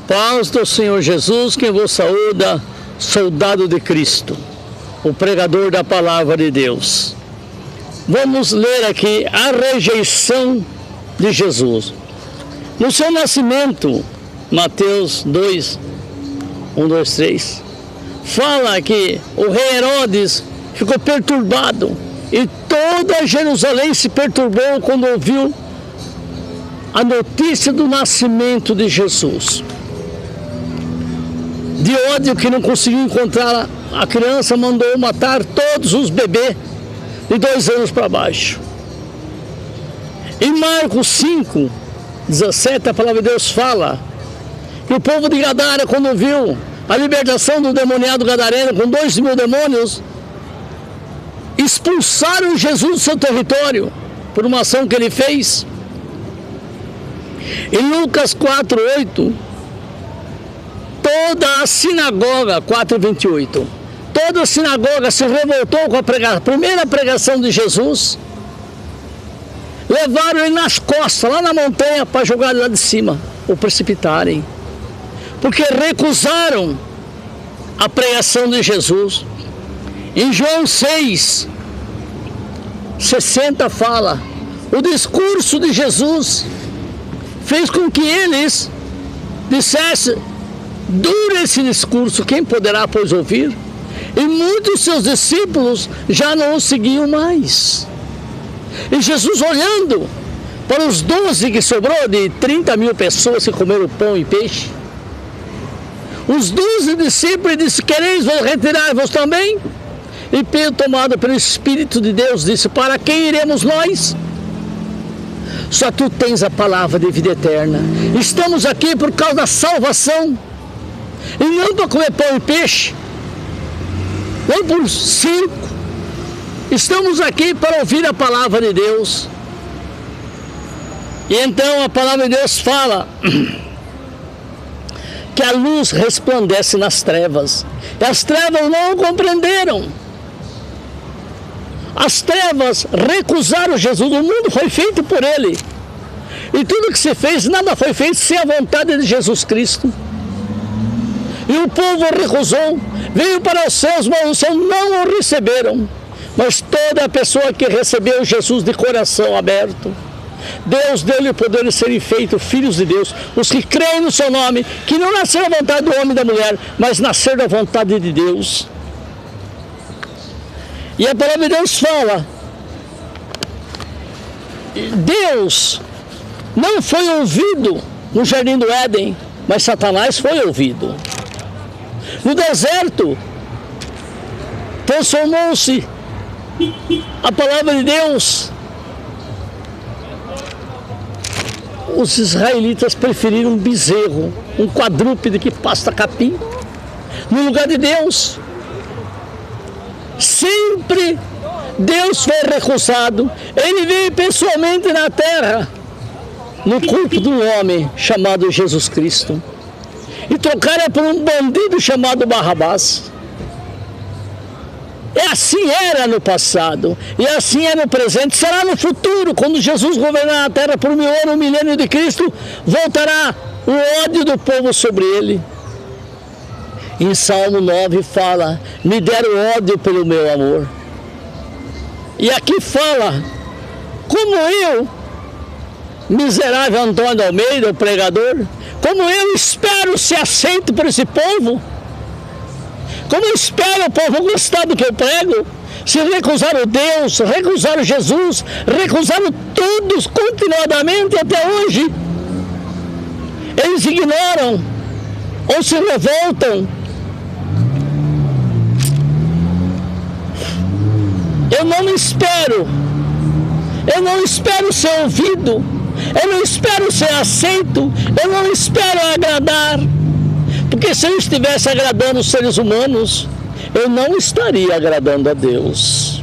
Paz do Senhor Jesus, quem vos saúda, soldado de Cristo, o pregador da palavra de Deus. Vamos ler aqui a rejeição de Jesus. No seu nascimento, Mateus 2, 1, 2, 3, fala que o rei Herodes ficou perturbado e toda Jerusalém se perturbou quando ouviu a notícia do nascimento de Jesus. De ódio que não conseguiu encontrar a criança, mandou matar todos os bebês de 2 anos para baixo. Em Marcos 5, 17, a palavra de Deus fala que o povo de Gadara, quando viu a libertação do demoniado gadareno com 2.000 demônios, expulsaram Jesus do seu território por uma ação que ele fez. Em Lucas 4:8, toda a sinagoga, 4:28, toda a sinagoga se revoltou com a primeira pregação de Jesus. Levaram ele nas costas, lá na montanha, para jogar ele lá de cima, ou precipitarem, porque recusaram a pregação de Jesus. Em João 6, 60 fala, o discurso de Jesus fez com que eles dissessem, dura esse discurso, quem poderá, pois, ouvir? E muitos de seus discípulos já não o seguiam mais. E Jesus, olhando para os 12 que sobrou, de 30.000 pessoas que comeram pão e peixe, os 12 discípulos disse, quereis retirar-vos também? E Pedro, tomado pelo Espírito de Deus, disse, para quem iremos nós? Só tu tens a palavra de vida eterna. Estamos aqui por causa da salvação, e não para comer pão e peixe, nem por 5. Estamos aqui para ouvir a palavra de Deus. E então a palavra de Deus fala que a luz resplandece nas trevas, e as trevas não o compreenderam. As trevas recusaram Jesus, o mundo foi feito por ele, e tudo que se fez, nada foi feito sem a vontade de Jesus Cristo. E o povo recusou, veio para os céus, mas os céus não o receberam. Mas toda a pessoa que recebeu Jesus de coração aberto, Deus deu-lhe o poder de serem feitos filhos de Deus, os que creem no seu nome, que não nasceram da vontade do homem e da mulher, mas nasceram da vontade de Deus. E a palavra de Deus fala, Deus não foi ouvido no jardim do Éden, mas Satanás foi ouvido. No deserto, transformou-se a palavra de Deus. Os israelitas preferiram um bezerro, um quadrúpede que pasta capim, no lugar de Deus. Sempre Deus foi recusado. Ele veio pessoalmente na terra, no corpo de um homem chamado Jesus Cristo, e trocaram por um bandido chamado Barrabás. E assim era no passado, e assim é no presente, será no futuro, quando Jesus governar a terra por 1000 anos, o milênio de Cristo, voltará o ódio do povo sobre ele. Em Salmo 9 fala, me deram ódio pelo meu amor. E aqui fala, como eu, miserável Antônio Almeida, o pregador, como eu espero ser aceito por esse povo, como eu espero o povo gostar do que eu prego, se recusaram Deus, recusaram Jesus, recusaram todos continuadamente até hoje. Eles ignoram ou se revoltam. Eu não espero ser ouvido, eu não espero ser aceito, eu não espero agradar, porque se eu estivesse agradando os seres humanos, eu não estaria agradando a Deus.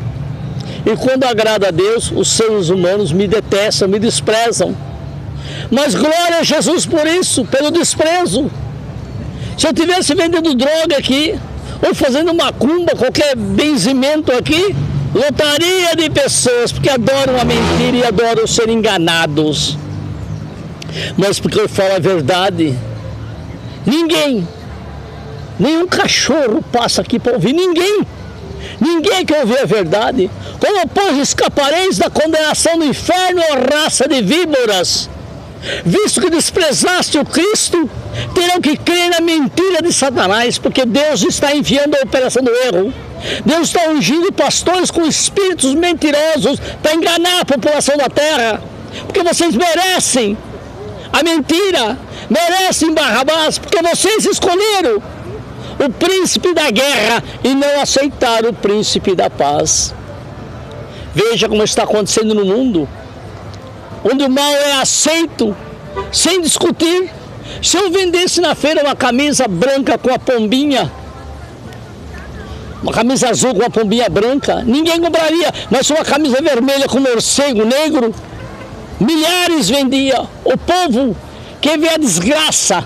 E quando agrada a Deus, os seres humanos me detestam, me desprezam. Mas glória a Jesus por isso, pelo desprezo. Se eu estivesse vendendo droga aqui, ou fazendo macumba, qualquer benzimento aqui, lotaria de pessoas, porque adoram a mentira e adoram ser enganados. Mas porque eu falo a verdade, Ninguém, nenhum cachorro passa aqui para ouvir, ninguém quer ouvir a verdade. Como, pois, escapareis da condenação do inferno, ó raça de víboras? Visto que desprezaste o Cristo, terão que crer na mentira de Satanás, porque Deus está enviando a operação do erro. Deus está ungindo pastores com espíritos mentirosos para enganar a população da terra, porque vocês merecem a mentira, merecem Barrabás, porque vocês escolheram o príncipe da guerra e não aceitaram o príncipe da paz. Veja como está acontecendo no mundo, onde o mal é aceito sem discutir. Se eu vendesse na feira uma camisa branca com a pombinha, uma camisa azul com a pombinha branca, ninguém compraria, mas uma camisa vermelha com morcego negro, milhares vendia. O povo quer ver a desgraça.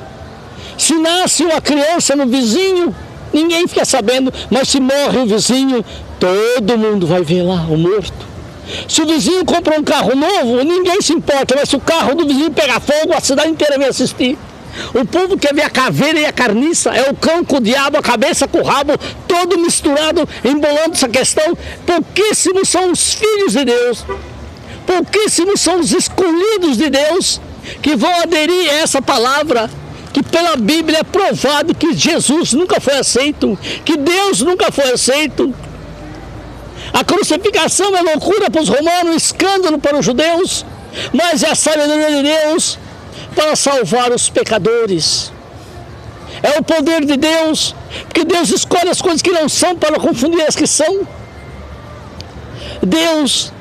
Se nasce uma criança no vizinho, ninguém fica sabendo, mas se morre o vizinho, todo mundo vai ver lá o morto. Se o vizinho compra um carro novo, ninguém se importa, mas se o carro do vizinho pegar fogo, a cidade inteira vem assistir. O povo quer ver a caveira e a carniça, é o cão com o diabo, a cabeça com o rabo, todo misturado, embolando essa questão. Pouquíssimos são os filhos de Deus, pouquíssimos são os escolhidos de Deus que vão aderir a essa palavra, que pela Bíblia é provado que Jesus nunca foi aceito, que Deus nunca foi aceito. A crucificação é loucura para os romanos, escândalo para os judeus, mas é a sabedoria de Deus para salvar os pecadores. É o poder de Deus, porque Deus escolhe as coisas que não são para confundir as que são. Deus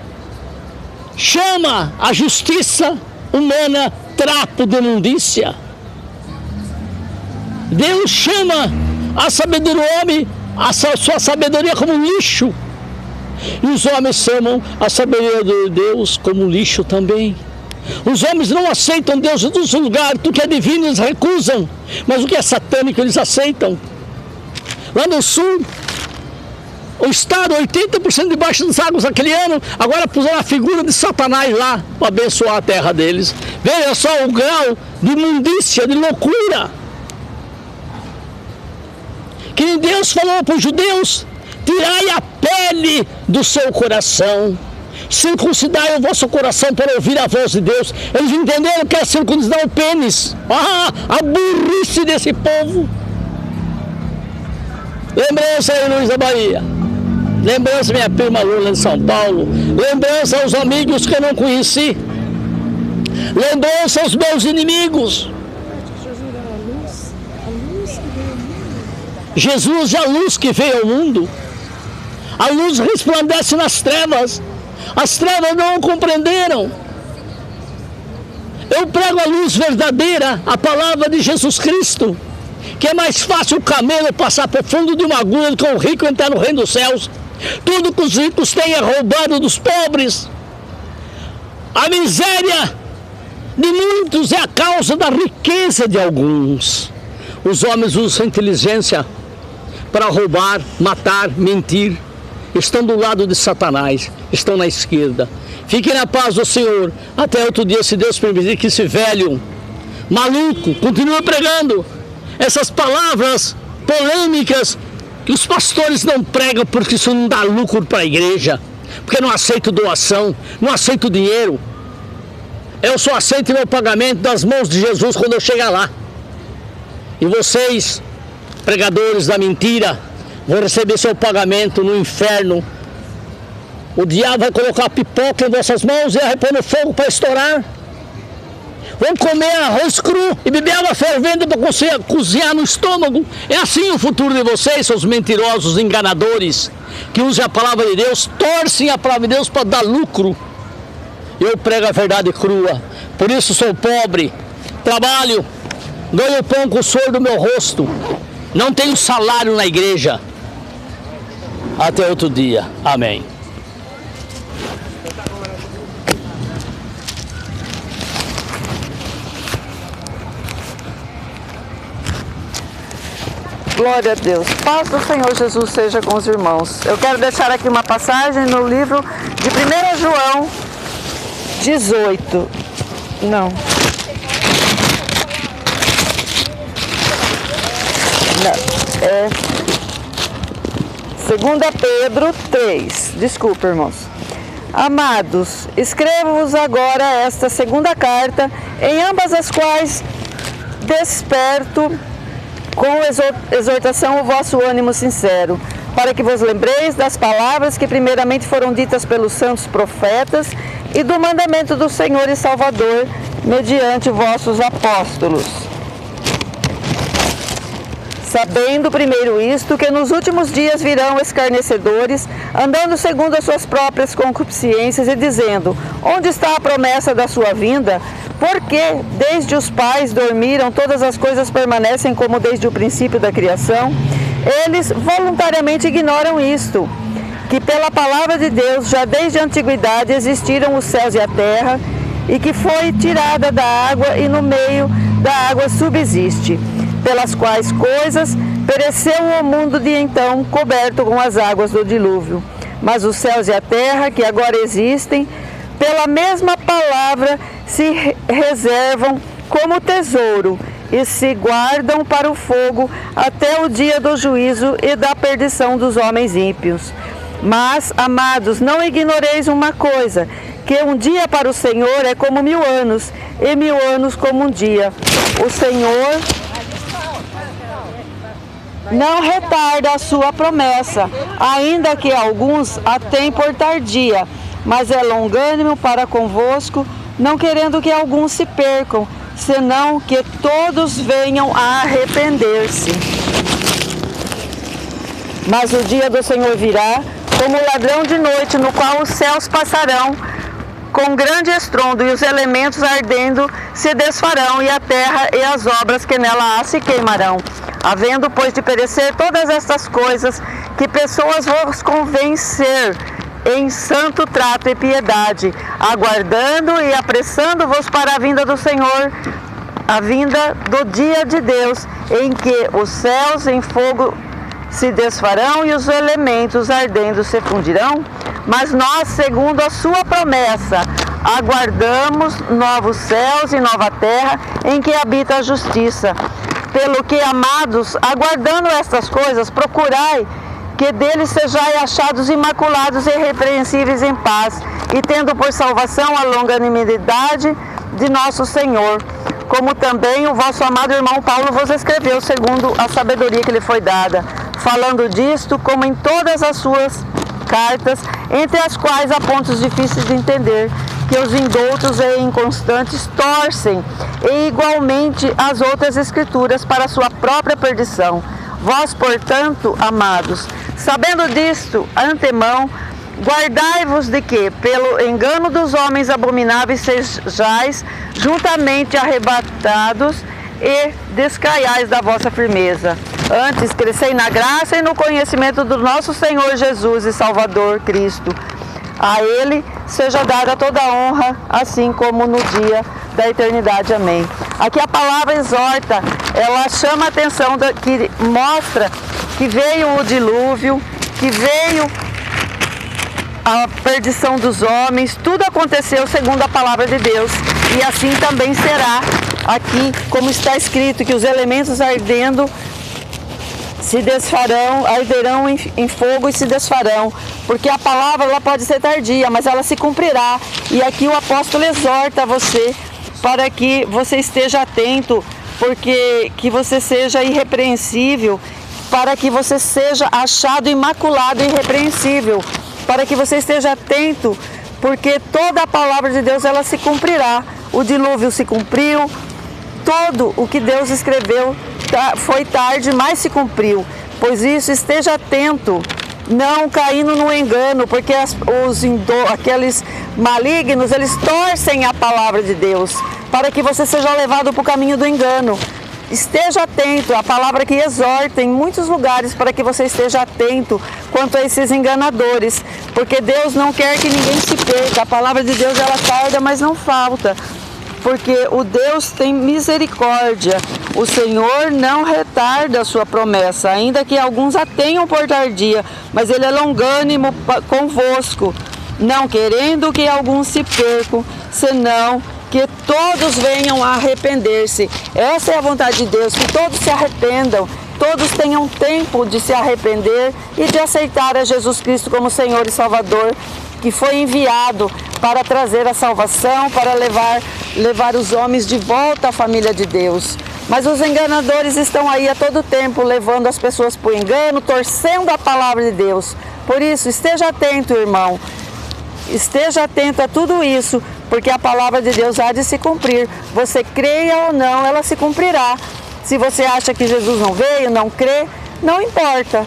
chama a justiça humana trapo de imundícia. Deus chama a sabedoria do homem, a sua sabedoria como lixo. E os homens chamam a sabedoria de Deus como lixo também. Os homens não aceitam Deus em todo lugar, tudo que é divino eles recusam, mas o que é satânico eles aceitam. Lá no sul, o estado, 80% debaixo das águas naquele ano, agora puseram a figura de Satanás lá para abençoar a terra deles. Veja só o grau de imundícia, de loucura. Que Deus falou para os judeus: tirai a pele do seu coração, circuncidai o vosso coração para ouvir a voz de Deus. Eles entenderam que é circuncidar o pênis. A burrice desse povo. Lembrança aí, Luiz da Bahia. Lembrança minha prima Lula de São Paulo. Lembrança aos amigos que eu não conheci. Lembrança aos meus inimigos. Jesus é a luz que veio ao mundo. A luz resplandece nas trevas. As trevas não o compreenderam. Eu prego a luz verdadeira, a palavra de Jesus Cristo, que é mais fácil o camelo passar por fundo de uma agulha do que o rico entrar no reino dos céus. Tudo que os ricos têm é roubado dos pobres. A miséria de muitos é a causa da riqueza de alguns. Os homens usam a inteligência para roubar, matar, mentir. Estão do lado de Satanás, estão na esquerda. Fiquem na paz do Senhor, até outro dia, se Deus permitir, que esse velho maluco continue pregando essas palavras polêmicas que os pastores não pregam porque isso não dá lucro para a igreja, porque não aceito doação, não aceito dinheiro. Eu só aceito meu pagamento das mãos de Jesus quando eu chegar lá. E vocês, pregadores da mentira, vão receber seu pagamento no inferno. O diabo vai colocar pipoca em vossas mãos e vai pôr no fogo para estourar. Vão comer arroz cru e beber água fervendo para cozinhar no estômago. É assim o futuro de vocês, seus mentirosos, enganadores, que usam a palavra de Deus, torcem a palavra de Deus para dar lucro. Eu prego a verdade crua, por isso sou pobre, trabalho, ganho pão com o suor do meu rosto, não tenho salário na igreja. Até outro dia. Amém. Glória a Deus. Paz do Senhor Jesus seja com os irmãos. Eu quero deixar aqui uma passagem no livro de 1 João 18. Não. 2 Pedro 3. Desculpa, irmãos. Amados, escrevo-vos agora esta segunda carta, em ambas as quais desperto com exortação o vosso ânimo sincero, para que vos lembreis das palavras que primeiramente foram ditas pelos santos profetas e do mandamento do Senhor e Salvador, mediante vossos apóstolos. Sabendo primeiro isto, que nos últimos dias virão escarnecedores, andando segundo as suas próprias concupiscências e dizendo: onde está a promessa da sua vinda? Porque desde os pais dormiram, todas as coisas permanecem como desde o princípio da criação. Eles voluntariamente ignoram isto, que pela palavra de Deus já desde a antiguidade existiram os céus e a terra, e que foi tirada da água e no meio da água subsiste, pelas quais coisas pereceu o mundo de então, coberto com as águas do dilúvio. Mas os céus e a terra, que agora existem, pela mesma palavra se reservam como tesouro e se guardam para o fogo até o dia do juízo e da perdição dos homens ímpios. Mas, amados, não ignoreis uma coisa, que um dia para o Senhor é como 1000 anos, e 1000 anos como um dia. O Senhor não retarda a sua promessa, ainda que alguns a têm por tardia, mas é longânimo para convosco, não querendo que alguns se percam, senão que todos venham a arrepender-se. Mas o dia do Senhor virá como ladrão de noite, no qual os céus passarão com grande estrondo, e os elementos ardendo se desfarão, e a terra e as obras que nela há se queimarão. Havendo, pois, de perecer todas estas coisas, que pessoas vos convencer em santo trato e piedade, aguardando e apressando-vos para a vinda do Senhor, a vinda do dia de Deus, em que os céus em fogo se desfarão e os elementos ardendo se fundirão. Mas nós, segundo a sua promessa, aguardamos novos céus e nova terra, em que habita a justiça. Pelo que, amados, aguardando estas coisas, procurai que deles sejais achados imaculados e irrepreensíveis em paz, e tendo por salvação a longanimidade de nosso Senhor, como também o vosso amado irmão Paulo vos escreveu, segundo a sabedoria que lhe foi dada, falando disto, como em todas as suas cartas, entre as quais há pontos difíceis de entender, que os indoutos e inconstantes torcem, e igualmente as outras escrituras para a sua própria perdição. Vós, portanto, amados, sabendo disto, antemão, guardai-vos de que, pelo engano dos homens abomináveis, sejais juntamente arrebatados e descaiais da vossa firmeza. Antes, crescei na graça e no conhecimento do nosso Senhor Jesus e Salvador Cristo. A Ele seja dada toda a honra, assim como no dia da eternidade. Amém. Aqui a palavra exorta, ela chama a atenção, que mostra que veio o dilúvio, que veio a perdição dos homens, tudo aconteceu segundo a palavra de Deus, e assim também será aqui, como está escrito, que os elementos ardendo se desfarão, arderão em fogo e se desfarão, porque a palavra ela pode ser tardia, mas ela se cumprirá. E aqui o apóstolo exorta você para que você esteja atento, porque que você seja irrepreensível, para que você seja achado imaculado e irrepreensível, para que você esteja atento, porque toda a palavra de Deus ela se cumprirá. O dilúvio se cumpriu, todo o que Deus escreveu foi tarde, mas se cumpriu. Pois isso, esteja atento, não caindo no engano, porque aqueles malignos, eles torcem a palavra de Deus, para que você seja levado para o caminho do engano. Esteja atento, a palavra que exorta em muitos lugares, para que você esteja atento quanto a esses enganadores, porque Deus não quer que ninguém se perca. A palavra de Deus ela tarda, mas não falta, porque o Deus tem misericórdia. O Senhor não retarda a sua promessa, ainda que alguns a tenham por tardia, mas Ele é longânimo convosco, não querendo que alguns se percam, senão que que todos venham a arrepender-se. Essa é a vontade de Deus, que todos se arrependam, todos tenham tempo de se arrepender e de aceitar a Jesus Cristo como Senhor e Salvador, que foi enviado para trazer a salvação, para levar os homens de volta à família de Deus. Mas os enganadores estão aí a todo tempo, levando as pessoas para o engano, torcendo a palavra de Deus. Por isso, esteja atento, irmão. Esteja atento a tudo isso, porque a palavra de Deus há de se cumprir. Você creia ou não, ela se cumprirá. Se você acha que Jesus não veio, não crê, não importa.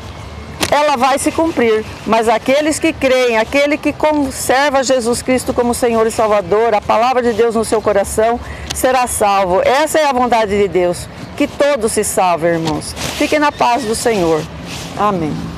Ela vai se cumprir, mas aqueles que creem, aquele que conserva Jesus Cristo como Senhor e Salvador, a palavra de Deus no seu coração, será salvo. Essa é a vontade de Deus, que todos se salvem, irmãos. Fiquem na paz do Senhor. Amém.